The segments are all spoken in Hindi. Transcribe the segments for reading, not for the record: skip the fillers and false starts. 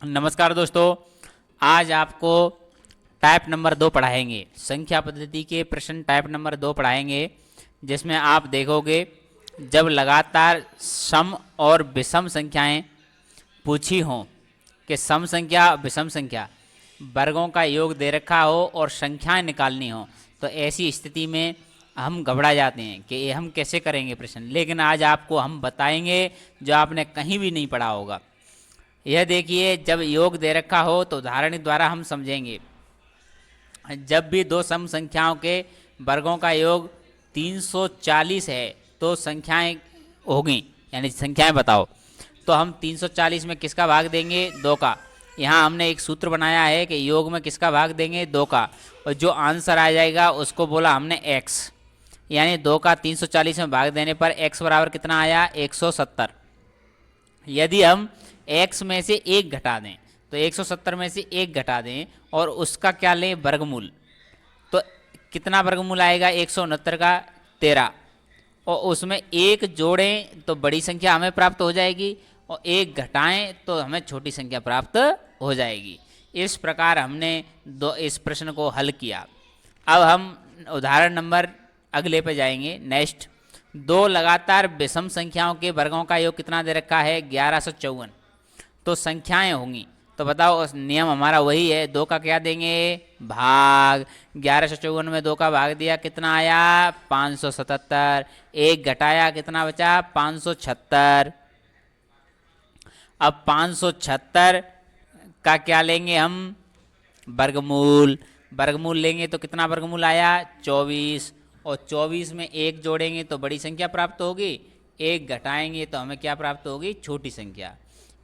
नमस्कार दोस्तों, आज आपको टाइप नंबर 2 पढ़ाएंगे। संख्या पद्धति के प्रश्न टाइप नंबर 2 पढ़ाएंगे, जिसमें आप देखोगे जब लगातार सम और विषम संख्याएं पूछी हों कि सम संख्या विषम संख्या वर्गों का योग दे रखा हो और संख्याएं निकालनी हो, तो ऐसी स्थिति में हम घबरा जाते हैं कि ये हम कैसे करेंगे प्रश्न। लेकिन आज आपको हम बताएंगे जो आपने कहीं भी नहीं पढ़ा होगा। यह देखिए, जब योग दे रखा हो तो उदाहरण द्वारा हम समझेंगे। जब भी दो सम संख्याओं के वर्गों का योग 340 है तो संख्याएं होगी, यानी संख्याएं बताओ। तो हम 340 में किसका भाग देंगे? 2 का। यहाँ हमने एक सूत्र बनाया है कि योग में किसका भाग देंगे? 2 का। और जो आंसर आ जाएगा उसको बोला हमने x, यानी 2 का 340 में भाग देने पर x बराबर कितना आया? 170। यदि हम x में से 1 घटा दें तो 170 में से 1 घटा दें और उसका क्या लें? वर्गमूल। तो कितना वर्गमूल आएगा? 169 का 13, और उसमें 1 जोड़ें तो बड़ी संख्या हमें प्राप्त हो जाएगी और 1 घटाएं तो हमें छोटी संख्या प्राप्त हो जाएगी। इस प्रकार हमने इस प्रश्न को हल किया। अब हम उदाहरण नंबर अगले पे जाएंगे। नेक्स्ट, दो लगातार विषम संख्याओं के वर्गों का योग कितना दे रखा है? 1154। तो संख्याएं होंगी, तो बताओ, नियम हमारा वही है, 2 का क्या देंगे? भाग। 1154 में 2 का भाग दिया, कितना आया? 577। 1 घटाया, कितना बचा? 576। अब 576 का क्या लेंगे हम? वर्गमूल। वर्गमूल लेंगे तो कितना वर्गमूल आया? 24। और 24 में 1 जोड़ेंगे तो बड़ी संख्या प्राप्त होगी, 1 घटाएंगे तो हमें क्या प्राप्त होगी? छोटी संख्या।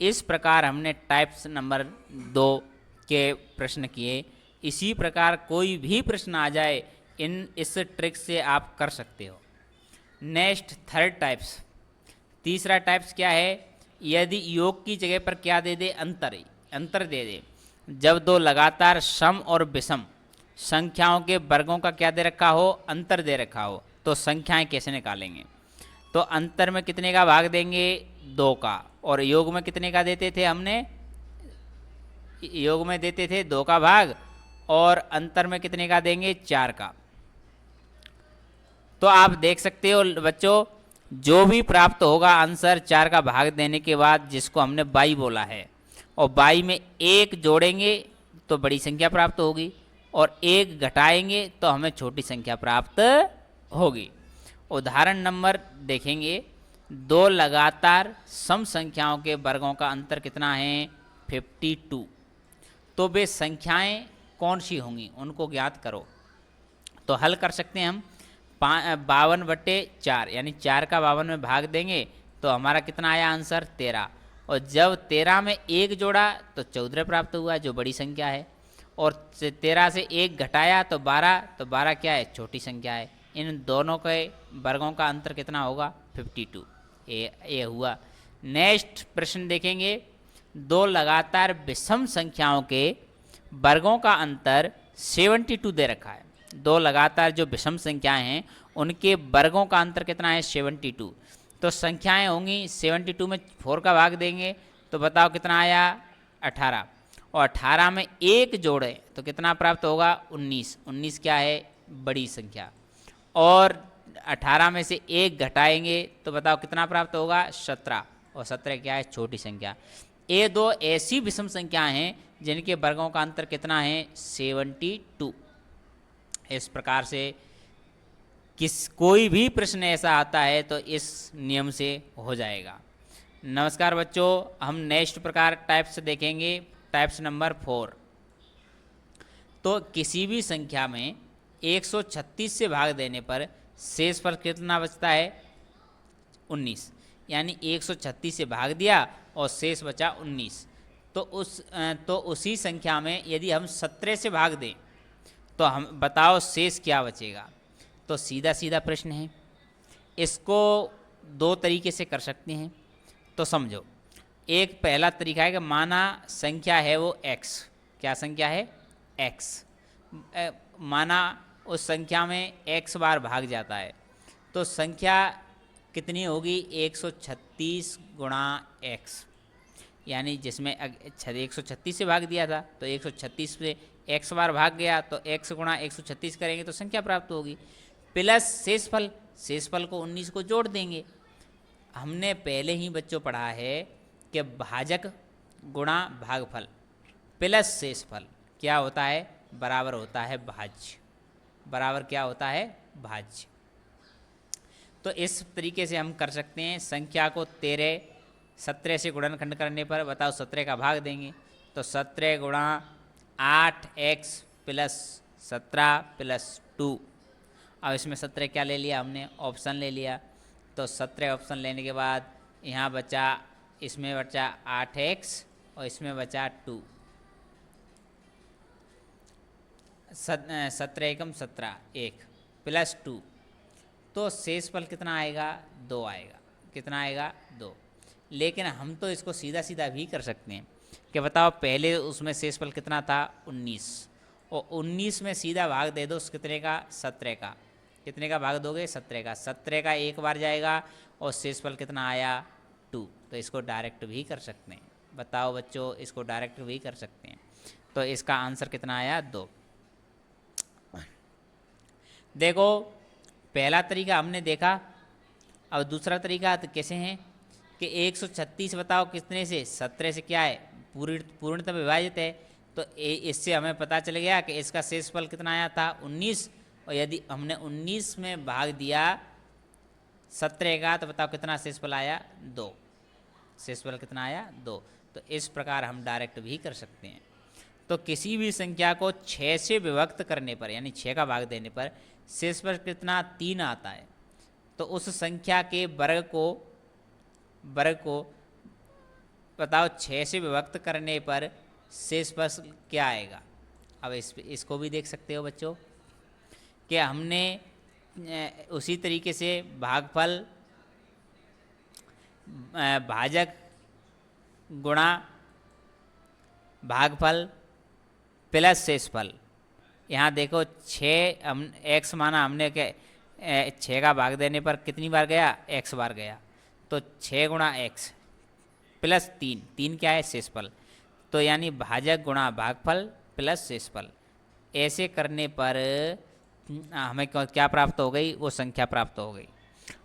इस प्रकार हमने टाइप्स नंबर 2 के प्रश्न किए। इसी प्रकार कोई भी प्रश्न आ जाए, इस ट्रिक से आप कर सकते हो। Next, third types. तीसरा टाइप्स क्या है? यदि योग की जगह पर क्या दे दे? अंतर दे दे। जब दो लगातार सम और विषम संख्याओं के वर्गों का क्या दे रखा हो? अंतर दे रखा हो, तो संख्याएं कैसे निकालेंगे? तो अंतर में कितने का भाग देंगे? 2 का। और योग में कितने का देते थे हमने? योग में देते थे 2 का भाग, और अंतर में कितने का देंगे? 4 का। तो आप देख सकते हो बच्चों, जो भी प्राप्त होगा आंसर 4 का भाग देने के बाद, जिसको हमने बाई बोला है, और बाई में 1 जोड़ेंगे तो बड़ी संख्या प्राप्त होगी, और 1 घटाएंगे तो हमें छोटी संख्या प्राप्त होगी। उदाहरण नंबर देखेंगे। दो लगातार सम संख्याओं के वर्गों का अंतर कितना है? 52। तो वे संख्याएं कौन सी होंगी, उनको ज्ञात करो। तो हल कर सकते हैं हम। 52/4, यानी 4 का 52 में भाग देंगे तो हमारा कितना आया आंसर? 13। और जब 13 में 1 जोड़ा तो 14 प्राप्त हुआ, जो बड़ी संख्या है। और 13 से 1 घटाया तो 12, तो 12 क्या है? छोटी संख्या है। इन दोनों के वर्गों का अंतर कितना होगा? 52। ये हुआ। नेक्स्ट प्रश्न देखेंगे। दो लगातार विषम संख्याओं के वर्गों का अंतर 72 दे रखा है। दो लगातार जो विषम संख्याएं हैं उनके वर्गों का अंतर कितना है? 72। तो संख्याएं होंगी, 72 में 4 का भाग देंगे तो बताओ कितना आया? 18। और 18 में 1 जोड़े तो कितना प्राप्त होगा? 19। 19 क्या है? बड़ी संख्या। और 18 में से 1 घटाएंगे तो बताओ कितना प्राप्त होगा? 17। और 17 क्या है? छोटी संख्या। ये दो ऐसी विषम संख्याएं हैं जिनके वर्गों का अंतर कितना है? 72। इस प्रकार से कोई भी प्रश्न ऐसा आता है तो इस नियम से हो जाएगा। नमस्कार बच्चों, हम नेक्स्ट प्रकार टाइप्स देखेंगे। Types number 4। तो किसी भी संख्या में 136 से भाग देने पर शेष पर कितना बचता है? 19। यानी 136 से भाग दिया और शेष बचा 19। तो उसी संख्या में यदि हम 17 से भाग दें तो हम बताओ शेष क्या बचेगा? तो सीधा सीधा प्रश्न है। इसको 2 तरीके से कर सकते हैं, तो समझो। एक पहला तरीका है कि माना संख्या है वो x। क्या संख्या है? x। माना उस संख्या में x बार भाग जाता है, तो संख्या कितनी होगी? 136 गुणा x। यानी जिसमें 136 से भाग दिया था तो 136 से x बार भाग गया तो x गुणा 136 करेंगे तो संख्या प्राप्त होगी, प्लस शेषफल को 19 को जोड़ देंगे। हमने पहले ही बच्चों पढ़ा है कि भाजक गुणा भागफल प्लस शेषफल क्या होता है, बराबर होता है भाज्य, बराबर क्या होता है, भाज्य। तो इस तरीके से हम कर सकते हैं। संख्या को 17 से गुणनखंड करने पर बताओ 17 का भाग देंगे तो 17 गुणा 8x प्लस 17 प्लस 2। अब इसमें 17 क्या ले लिया हमने, ऑप्शन ले लिया, तो 17 ऑप्शन लेने के बाद यहाँ बचा, इसमें बचा 8x और इसमें बचा 2। 17 एकम 17 1 प्लस 2, तो शेषफल कितना आएगा, 2 आएगा। कितना आएगा, 2। लेकिन हम तो इसको सीधा सीधा भी कर सकते हैं कि बताओ पहले उसमें शेषफल कितना था, 19, और 19 में सीधा भाग दे दो कितने का, 17 का। कितने का भाग दोगे, 17 का। 17 का एक बार जाएगा और शेषफल कितना आया, 2। तो इसको डायरेक्ट भी कर सकते हैं। बताओ बच्चों, इसको डायरेक्ट भी कर सकते हैं। तो इसका आंसर कितना आया, 2। देखो पहला तरीका हमने देखा, अब दूसरा तरीका तो कैसे हैं कि 136 बताओ कितने से, 17 से क्या है, पूर्णतः विभाजित है। तो इससे हमें पता चल गया कि इसका शेषफल कितना आया था, 19, और यदि हमने 19 में भाग दिया 17 का तो बताओ कितना शेषफल आया, 2। शेषफल कितना आया, 2। तो इस प्रकार हम डायरेक्ट भी कर सकते हैं। तो किसी भी संख्या को 6 से विभक्त करने पर यानी 6 का भाग देने पर शेषफल कितना, 3 आता है। तो उस संख्या के वर्ग को बताओ 6 से विभक्त करने पर शेषफल क्या आएगा। अब इसको भी देख सकते हो बच्चों कि हमने उसी तरीके से भागफल भाजक गुणा भागफल प्लस शेषफल, यहाँ देखो 6 हम x माना हमने के 6 का भाग देने पर कितनी बार गया, x बार गया। तो 6 गुणा x प्लस 3 क्या है, शेषफल। तो यानी भाजक गुणा भागफल प्लस शेषफल, ऐसे करने पर हमें क्या प्राप्त हो गई, वो संख्या प्राप्त हो गई।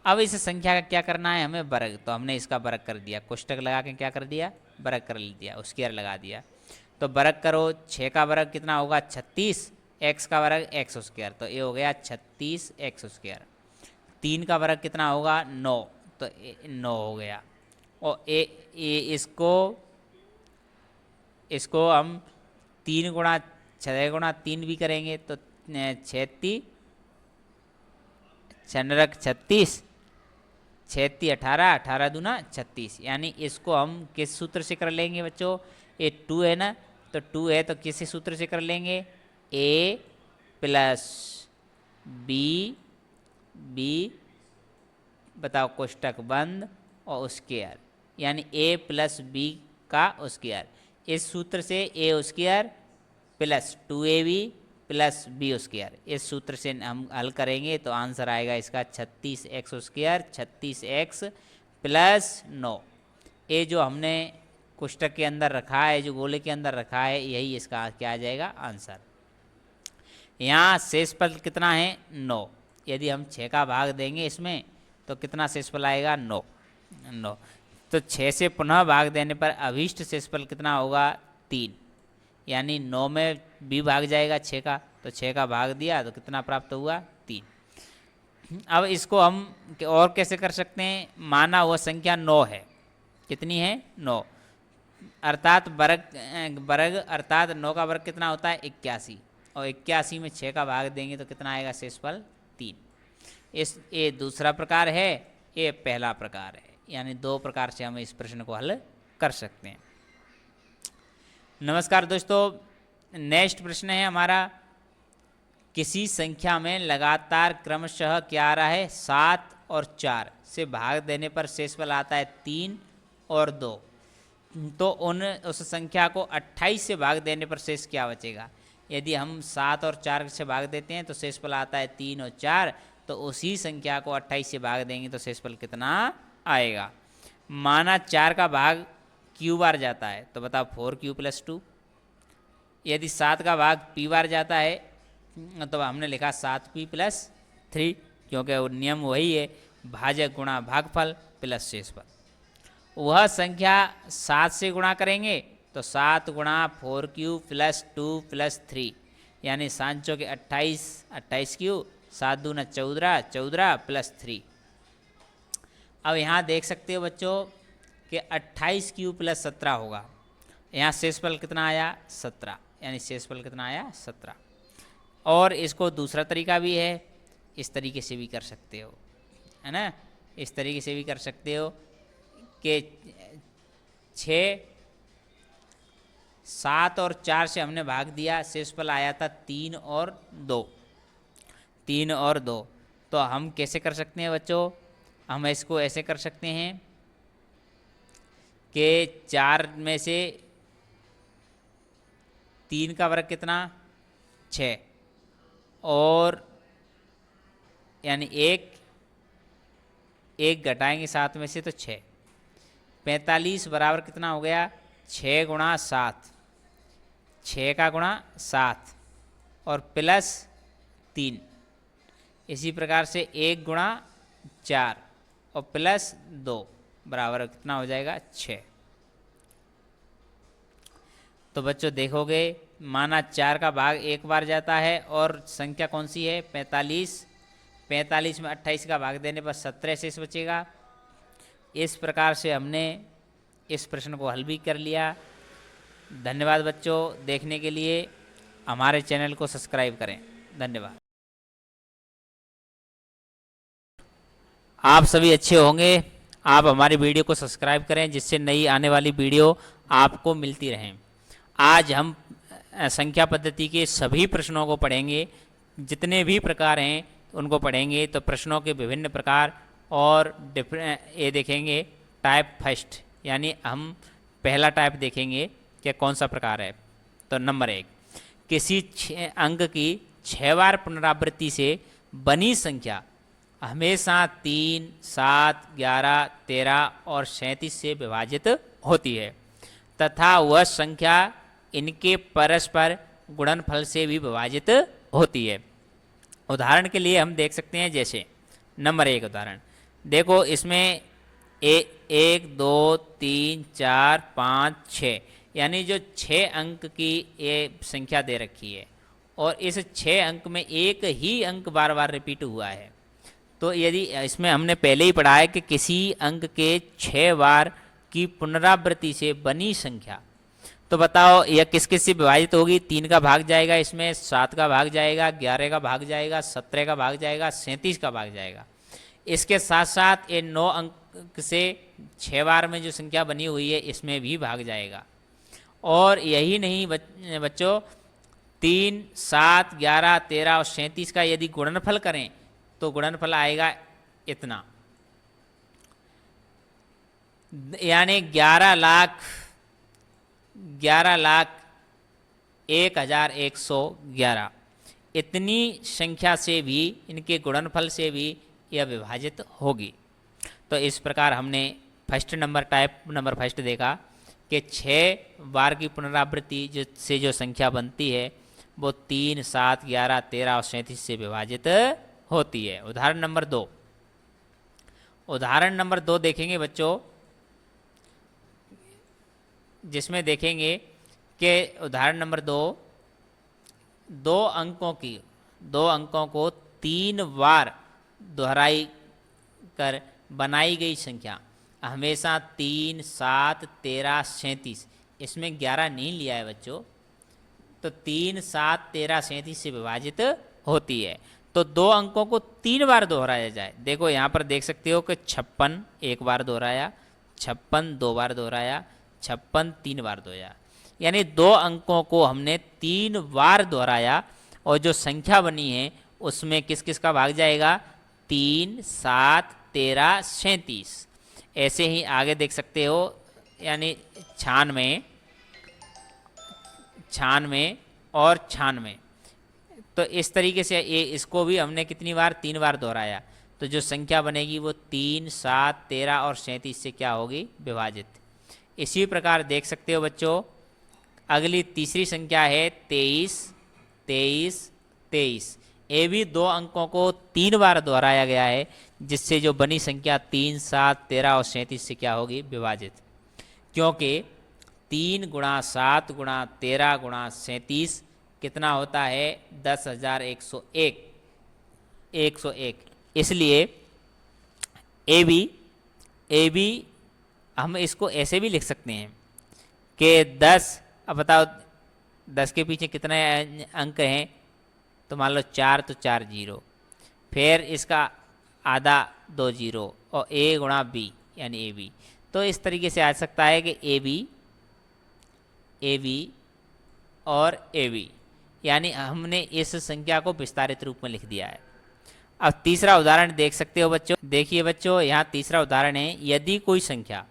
अब इस संख्या का क्या करना है हमें, वर्ग। तो हमने इसका वर्ग कर दिया, कोष्टक लगा के क्या कर दिया, वर्ग कर दिया, उसकी स्क्वायर लगा दिया। तो वर्ग करो, 6 का वर्ग कितना होगा, 36, x का वर्ग x स्क्वायर, तो ये हो गया 36x स्क्वायर। 3 का वर्ग कितना होगा, 9, तो 9 हो गया। और इसको हम 3 गुणा 6 गुणा 3 भी करेंगे तो 36 36 36 18 18 दूना 36, यानी इसको हम किस सूत्र से कर लेंगे बच्चों, ये 2 है ना, तो 2 है तो किस सूत्र से कर लेंगे, a प्लस b बताओ कोष्टक बंद और स्क्वायर, यानी a प्लस b का स्क्वायर। इस सूत्र से a square plus 2ab plus b square, इस सूत्र से हम हल करेंगे तो आंसर आएगा इसका 36x स्क्वायर, 36x प्लस 9। ये जो हमने कोष्टक के अंदर रखा है, जो गोले के अंदर रखा है, यही इसका क्या आ जाएगा आंसर। यहाँ शेषफल कितना है, 9। यदि हम 6 का भाग देंगे इसमें तो कितना शेषफल आएगा, 9। तो 6 से पुनः भाग देने पर अभीष्ट शेषफल कितना होगा, 3, यानी 9 में भी भाग जाएगा 6 का, तो 6 का भाग दिया तो कितना प्राप्त हुआ, 3। अब इसको हम और कैसे कर सकते हैं, माना हुआ संख्या 9 है, कितनी है, 9, अर्थात वर्ग अर्थात 9 का वर्ग कितना होता है, 81, और 81 में 6 का भाग देंगे तो कितना आएगा शेषफल, 3। ये दूसरा प्रकार है, ये पहला प्रकार है, यानी 2 प्रकार से हम इस प्रश्न को हल कर सकते हैं। नमस्कार दोस्तों, नेक्स्ट प्रश्न है हमारा, किसी संख्या में लगातार क्रमशः क्या आ रहा है, 7 और 4 से भाग देने पर शेषफल आता है 3 और 2। तो उस संख्या को 28 से भाग देने पर शेष क्या बचेगा। यदि हम 7 और 4 से भाग देते हैं तो शेषफल आता है 3 और 4, तो उसी संख्या को 28 से भाग देंगे तो शेषफल कितना आएगा। माना 4 का भाग क्यू बार जाता है तो बताओ 4q + 2। यदि 7 का भाग p बार जाता है तो हमने लिखा 7p + 3, क्योंकि वो नियम वही है, भाजक गुणा भागफल प्लस शेषफल। वह संख्या 7 से गुणा करेंगे तो 7 गुणा 4q + 2 + 3, यानी सांचों के 28, 28q, 7 दूना 14, 14 + 3। अब यहाँ देख सकते हो बच्चों कि 28q + 17 होगा। यहाँ शेषफल कितना आया? 17, यानी शेषफल कितना आया? 17। और इसको दूसरा तरीका भी है, इस तरीके से भी कर सकते हो, है ना। इस तरीके से भी कर सकते हो कि 6, 7 और 4 से हमने भाग दिया, शेषफल आया था 3 और 2, 3 और 2। तो हम कैसे कर सकते हैं बच्चों? हम इसको ऐसे कर सकते हैं कि 4 में से 3 का वर्ग कितना? 6, और यानी एक घटाएंगे 7 में से तो 6। 45 बराबर कितना हो गया? 6 गुणा 7, 6 का गुणा 7 और प्लस 3। इसी प्रकार से 1 गुणा 4 और प्लस 2 बराबर कितना हो जाएगा? 6। तो बच्चों देखोगे, माना 4 का भाग एक बार जाता है और संख्या कौन सी है? 45। 45 में 28 का भाग देने पर 17 शेष बचेगा। इस प्रकार से हमने इस प्रश्न को हल भी कर लिया। धन्यवाद बच्चों देखने के लिए। हमारे चैनल को सब्सक्राइब करें। धन्यवाद। आप सभी अच्छे होंगे। आप हमारी वीडियो को सब्सक्राइब करें जिससे नई आने वाली वीडियो आपको मिलती रहें। आज हम संख्या पद्धति के सभी प्रश्नों को पढ़ेंगे, जितने भी प्रकार हैं उनको पढ़ेंगे। तो प्रश्नों के विभिन्न प्रकार और ये देखेंगे टाइप फर्स्ट, यानी हम पहला टाइप देखेंगे कि कौन सा प्रकार है। तो नंबर 1, किसी अंक की 6 बार पुनरावृत्ति से बनी संख्या हमेशा 3, 7, 11, 13 और 37 से विभाजित होती है तथा वह संख्या इनके परस्पर गुणनफल से भी विभाजित होती है। उदाहरण के लिए हम देख सकते हैं, जैसे नंबर 1 उदाहरण देखो, इसमें 1, 2, 3, 4, 5, 6, यानी जो 6 अंक की ये संख्या दे रखी है और इस 6 अंक में एक ही अंक बार बार रिपीट हुआ है। तो यदि इसमें हमने पहले ही पढ़ा है कि किसी अंक के 6 बार की पुनरावृत्ति से बनी संख्या, तो बताओ यह किस किस से विभाजित होगी? 3 का भाग जाएगा, इसमें 7 का भाग जाएगा, 11 का भाग जाएगा, 17 का भाग जाएगा, 37 का भाग जाएगा। इसके साथ साथ ये 9 अंक से 6 बार में जो संख्या बनी हुई है इसमें भी भाग जाएगा। और यही नहीं बच्चों, 3, 7, 11, 13 और 37 का यदि गुणनफल करें तो गुणनफल आएगा इतना, यानी 11,01,1111। इतनी संख्या से भी, इनके गुणनफल से भी यह विभाजित होगी। तो इस प्रकार हमने फर्स्ट नंबर फर्स्ट देखा कि 6 बार की पुनरावृत्ति जो संख्या बनती है वो 3, 7, 11, 13 और 37 से विभाजित होती है। उदाहरण नंबर 2 देखेंगे बच्चों, जिसमें देखेंगे कि उदाहरण नंबर 2 अंकों को 3 बार दोहराई कर बनाई गई संख्या हमेशा 3, 7, 13, 37, इसमें 11 नहीं लिया है बच्चों, तो 3, 7, 13, 37 से विभाजित होती है। तो 2 अंकों को 3 बार दोहराया जाए। देखो यहाँ पर देख सकते हो कि 56 1 बार दोहराया, 56 2 बार दोहराया, 56 3 बार दोहराया, यानी 2 अंकों को हमने 3 बार दोहराया और जो संख्या बनी है उसमें किस किस का भाग जाएगा? 3, 7, 13, 37। ऐसे ही आगे देख सकते हो, यानी 96 और 96। तो इस तरीके से इसको भी हमने कितनी बार? 3 बार दोहराया, तो जो संख्या बनेगी वो 3, 7, 13 और 37 से क्या होगी? विभाजित। इसी प्रकार देख सकते हो बच्चों, अगली तीसरी संख्या है 23, 23, 23। ये भी 2 अंकों को 3 बार दोहराया गया है, जिससे जो बनी संख्या 3, 7, 13 और 37 से क्या होगी, विभाजित। क्योंकि 3 गुणा 7 गुणा 13 गुणा 37 कितना होता है, 10,101, 101। इसलिए ए बी हम इसको ऐसे भी लिख सकते हैं कि 10, अब बताओ 10 के पीछे कितने अंक हैं, तो मान लो 4, तो 4 जीरो, फिर इसका आधा 2 जीरो, और ए गुणा बी यानी ए बी। तो इस तरीके से आ सकता है कि ए बी और ए बी, यानी हमने इस संख्या को विस्तारित रूप में लिख दिया है। अब तीसरा उदाहरण देख सकते हो बच्चों। देखिए बच्चों, यहाँ तीसरा उदाहरण है, यदि कोई संख्या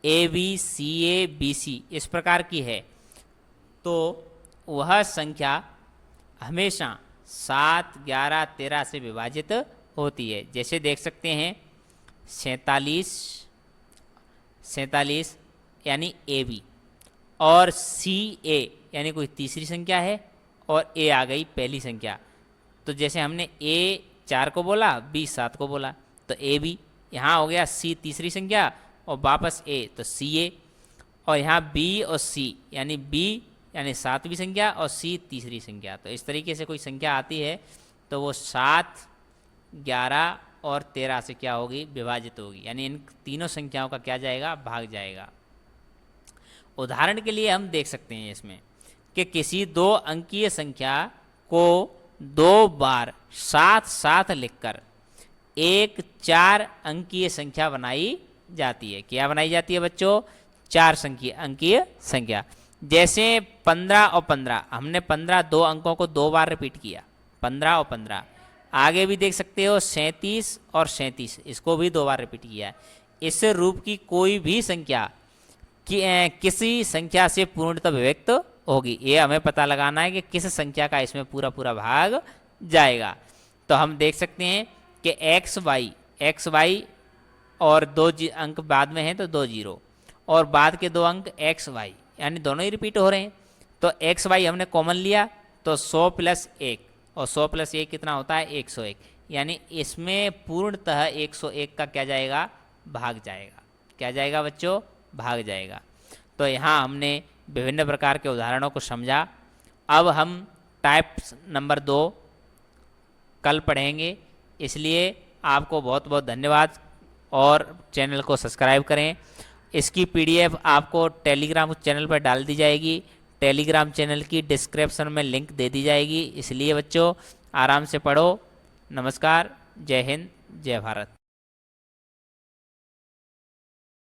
A B C A B C इस प्रकार की है, तो वह संख्या हमेशा 7, 11, 13 से विभाजित होती है। जैसे देख सकते हैं 47 यानी ए बी, और सी ए यानी कोई तीसरी संख्या है, और ए आ गई पहली संख्या। तो जैसे हमने ए 4 को बोला, बी 7 को बोला, तो ए बी, यहाँ हो गया सी तीसरी संख्या और वापस ए, तो सी ए। और यहाँ बी और सी यानी बी यानी 7वीं संख्या और सी तीसरी संख्या। तो इस तरीके से कोई संख्या आती है तो वो 7, 11 और 13 से क्या होगी, विभाजित होगी, यानी इन तीनों संख्याओं का क्या जाएगा, भाग जाएगा। उदाहरण के लिए हम देख सकते हैं इसमें कि किसी 2 अंकीय संख्या को 2 बार साथ साथ लिखकर एक 4 अंकीय संख्या बनाई जाती है। क्या बनाई जाती है बच्चों, 4 अंकीय संख्या। जैसे 15 और 15, हमने 15 2 अंकों को 2 बार रिपीट किया, 15 और 15। आगे भी देख सकते हो 37 और 37, इसको भी 2 बार रिपीट किया है। इस रूप की कोई भी संख्या किसी संख्या से पूर्णतः विभक्त होगी। ये हमें पता लगाना है कि किस संख्या का इसमें पूरा पूरा भाग जाएगा। तो हम देख सकते हैं कि एक्स वाई और 2 अंक बाद में हैं तो 2 जीरो, और बाद के 2 अंक एक्स वाई, यानी दोनों ही रिपीट हो रहे हैं। तो एक्स वाई हमने कॉमन लिया तो 100 + 1, और 100 + 1 कितना होता है, 101। यानी इसमें पूर्णतः 101 का क्या जाएगा, भाग जाएगा। क्या जाएगा बच्चों, भाग जाएगा। तो यहाँ हमने विभिन्न प्रकार के उदाहरणों को समझा। अब हम टाइप नंबर 2 कल पढ़ेंगे, इसलिए आपको बहुत बहुत धन्यवाद, और चैनल को सब्सक्राइब करें। इसकी पीडीएफ आपको टेलीग्राम चैनल पर डाल दी जाएगी, टेलीग्राम चैनल की डिस्क्रिप्शन में लिंक दे दी जाएगी। इसलिए बच्चों आराम से पढ़ो। नमस्कार, जय हिंद, जय भारत।